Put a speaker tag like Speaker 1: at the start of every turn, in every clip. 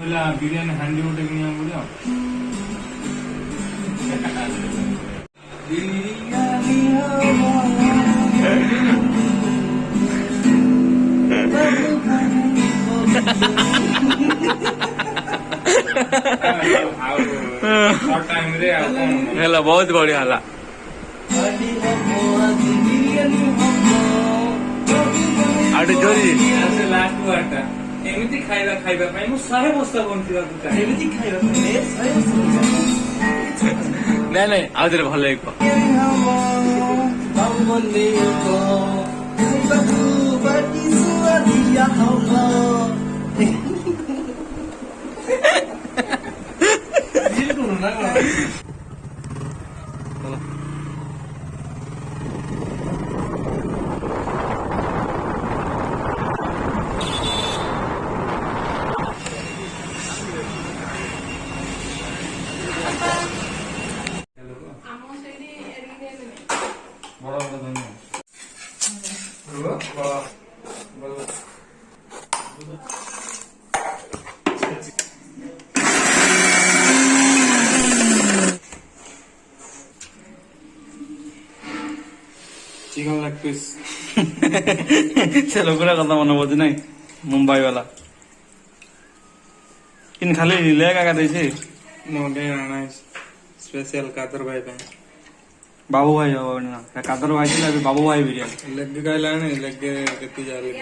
Speaker 1: बिरियानी हांडी गोटे कि पड़ो बहुत बढ़िया है जोरी लास्ट वार्ता एमती खाइबा खाइबा पाई मु 100 बस्ता बनथिबा कुटा एमती खाइबा पाई 100 बस्ता नहीं नहीं आउरे भल एक बाबुले को बाबू बाटी सुआ दिया होला दिल को ना चिकन लेग पीस से लोगरा कथा मन बोझ नहीं मुंबई वाला इन खाली लेग आगा देछे मोटे आना स्पेशल कातर भाई पे बाबू भाई हो ना कातर भाई छिला बाबू भाई बिरयानी लेग गाइला नहीं लेग केती जा लेग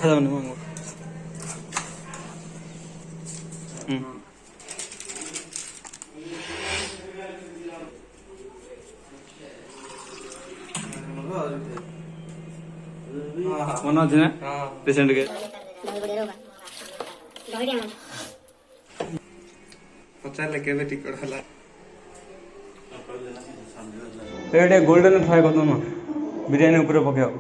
Speaker 1: खादा न मांगो मना थे पेशेंट के पचार लेके टिकट हला एडे गोल्डन फ्राई करदो ना बिरयानी ऊपर पकाओ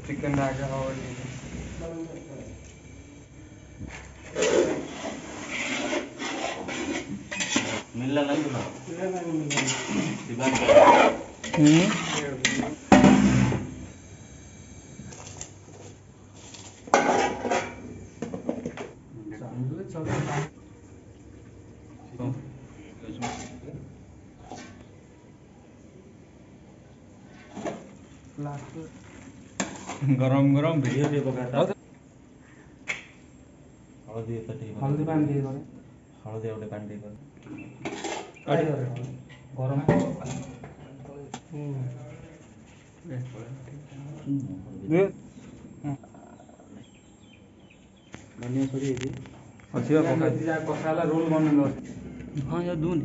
Speaker 1: चिकन डागा और मिलना नहीं तो गरम गरम भिडियो दे पकाता हल्दी तो ठीक हल्दी पानी दे करे हल्दी ओटे पानी दे करे गरम धनिया छोड़ी थी अच्छी पका जा मसाला रोल बन हां या दून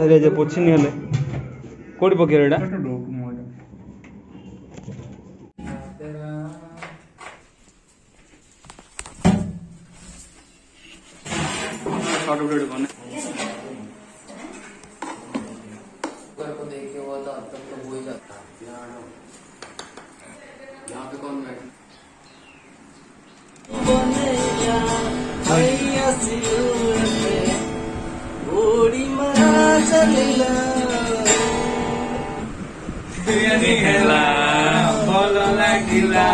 Speaker 1: अरे जे पोछनी हले कोडी पके रेडा शॉर्ट वीडियो बने को देख के वो तो अब तक तो हो ही जाता यहाँ पे कौन बैठा बिरयानी खेला बोलो लागिला